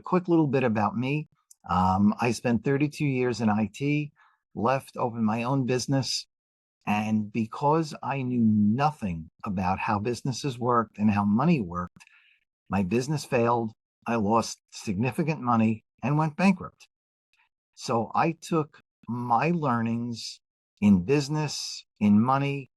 quick little bit about me. I spent 32 years in IT, left, opened my own business. And because I knew nothing about how businesses worked and how money worked, my business failed. I lost significant money and went bankrupt. So I took my learnings in business, in money,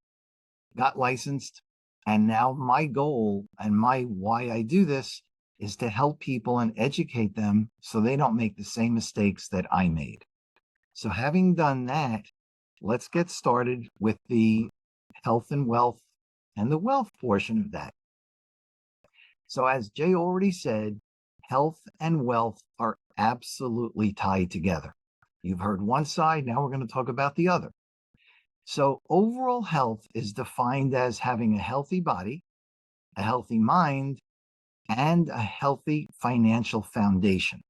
got licensed. And now my goal and my why I do this is to help people and educate them so they don't make the same mistakes that I made. So having done that, let's get started with the health and wealth and the wealth portion of that. So as Jay already said, health and wealth are absolutely tied together. You've heard one side, now we're going to talk about the other. So overall health is defined as having a healthy body, a healthy mind, and a healthy financial foundation.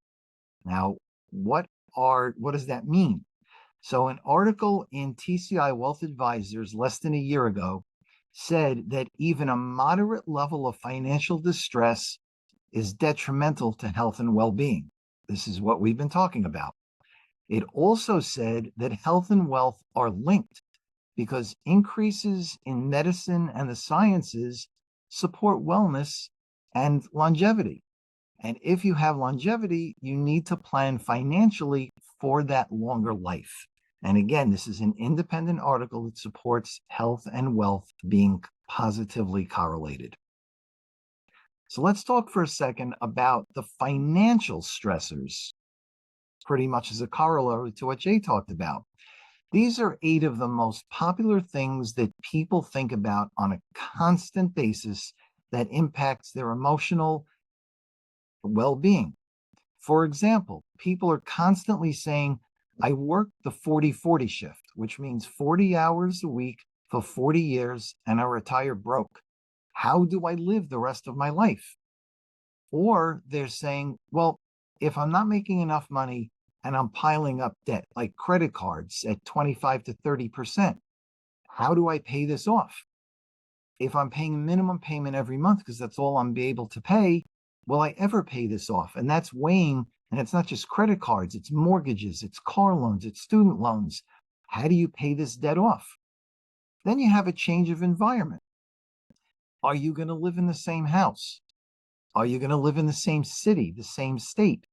Now, what does that mean? So an article in TCI Wealth Advisors less than a year ago said that even a moderate level of financial distress is detrimental to health and well-being. This is what we've been talking about. It also said that health and wealth are linked because increases in medicine and the sciences support wellness and longevity. And if you have longevity, you need to plan financially for that longer life. And again, this is an independent article that supports health and wealth being positively correlated. So let's talk for a second about the financial stressors, pretty much as a corollary to what Jay talked about. These are 8 of the most popular things that people think about on a constant basis that impacts their emotional well-being. For example, people are constantly saying, I work the 40-40 shift, which means 40 hours a week for 40 years and I retire broke. How do I live the rest of my life? Or they're saying, well, if I'm not making enough money and I'm piling up debt, like credit cards at 25 to 30%, how do I pay this off? If I'm paying a minimum payment every month because that's all I'm able to pay, will I ever pay this off? And that's weighing, and it's not just credit cards, it's mortgages, it's car loans, it's student loans. How do you pay this debt off? Then you have a change of environment. Are you going to live in the same house? Are you going to live in the same city, the same state?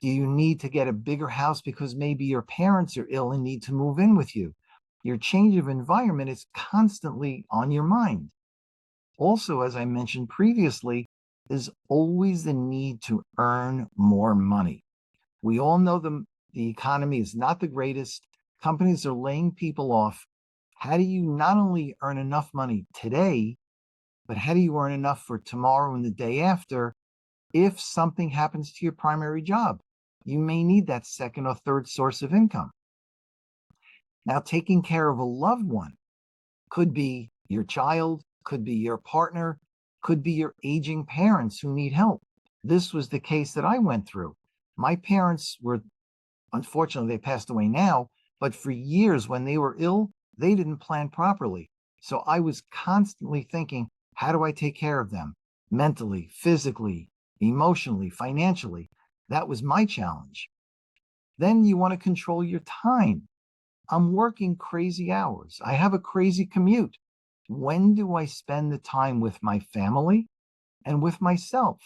Do you need to get a bigger house because maybe your parents are ill and need to move in with you? Your change of environment is constantly on your mind. Also, as I mentioned previously, there's always the need to earn more money. We all know the economy is not the greatest. Companies are laying people off. How do you not only earn enough money today, but how do you earn enough for tomorrow and the day after if something happens to your primary job? You may need that second or third source of income. Now, taking care of a loved one could be your child, could be your partner, could be your aging parents who need help. This was the case that I went through. My parents were, unfortunately, they passed away now, but for years when they were ill, they didn't plan properly. So I was constantly thinking, how do I take care of them? Mentally, physically, emotionally, financially. That was my challenge. Then you want to control your time. I'm working crazy hours. I have a crazy commute. When do I spend the time with my family and with myself?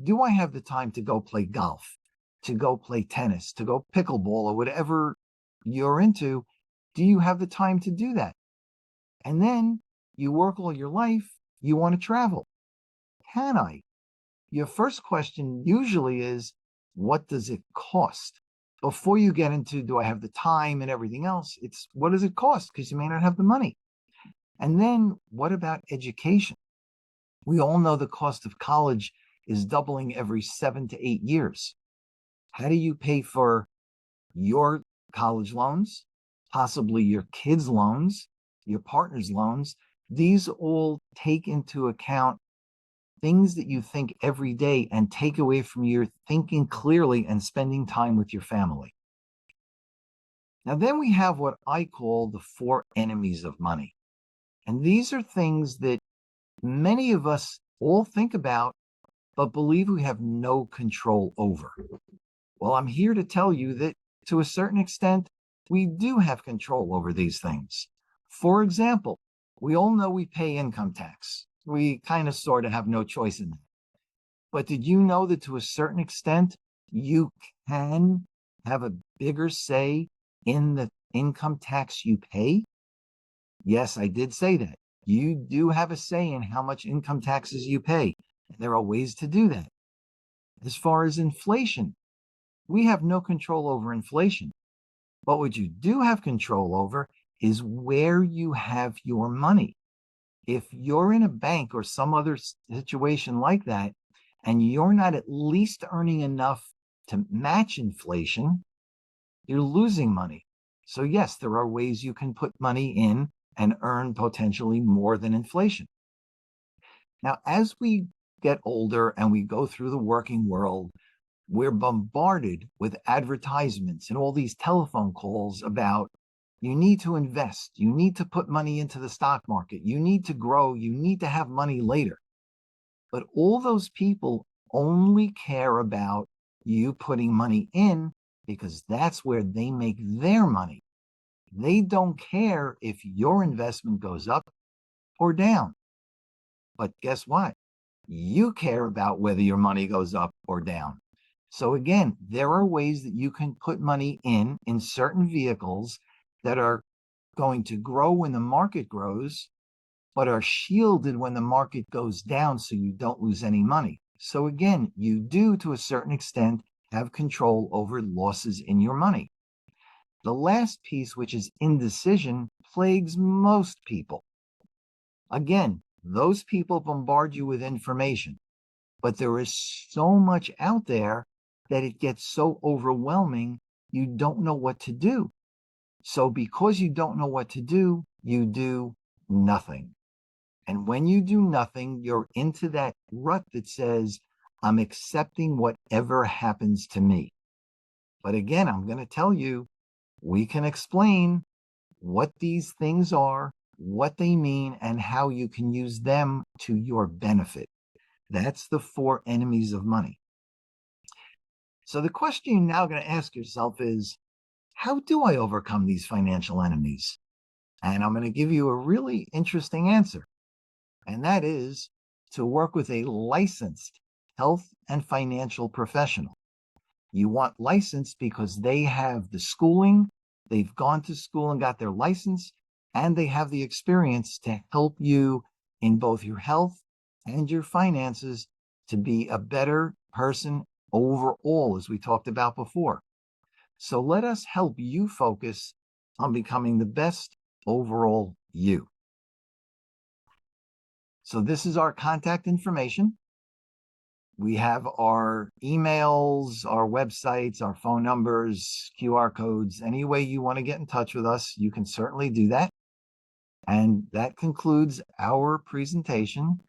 Do I have the time to go play golf, to go play tennis, to go pickleball or whatever you're into? Do you have the time to do that? And then you work all your life, you want to travel. Can I? Your first question usually is, what does it cost? Before you get into, do I have the time and everything else? It's, what does it cost? Because you may not have the money. And then what about education? We all know the cost of college is doubling every 7 to 8 years. How do you pay for your college loans, possibly your kids' loans, your partner's loans? These all take into account things that you think every day and take away from your thinking clearly and spending time with your family. Now, then we have what I call the 4 enemies of money. And these are things that many of us all think about, but believe we have no control over. Well, I'm here to tell you that to a certain extent, we do have control over these things. For example, we all know we pay income tax. We kind of sort of have no choice in that. But did you know that to a certain extent, you can have a bigger say in the income tax you pay? Yes, I did say that. You do have a say in how much income taxes you pay. And there are ways to do that. As far as inflation, we have no control over inflation. But what you do have control over is where you have your money. If you're in a bank or some other situation like that, and you're not at least earning enough to match inflation, you're losing money. So, yes, there are ways you can put money in and earn potentially more than inflation. Now, as we get older and we go through the working world, we're bombarded with advertisements and all these telephone calls about you need to invest, you need to put money into the stock market, you need to grow, you need to have money later. But all those people only care about you putting money in because that's where they make their money. They don't care if your investment goes up or down. But guess what? You care about whether your money goes up or down. So again, there are ways that you can put money in certain vehicles that are going to grow when the market grows, but are shielded when the market goes down so you don't lose any money. So again, you do to a certain extent have control over losses in your money. The last piece, which is indecision, plagues most people. Again, those people bombard you with information, but there is so much out there that it gets so overwhelming, you don't know what to do. So because you don't know what to do, you do nothing. And when you do nothing, you're into that rut that says, I'm accepting whatever happens to me. But again, I'm going to tell you, we can explain what these things are, what they mean, and how you can use them to your benefit. That's the four enemies of money. So the question you're now going to ask yourself is, how do I overcome these financial enemies? And I'm going to give you a really interesting answer. And that is to work with a licensed health and financial professional. You want licensed because they have the schooling, they've gone to school and got their license, and they have the experience to help you in both your health and your finances to be a better person overall, as we talked about before. So let us help you focus on becoming the best overall you. So this is our contact information. We have our emails, our websites, our phone numbers, QR codes. Any way you want to get in touch with us, you can certainly do that. And that concludes our presentation.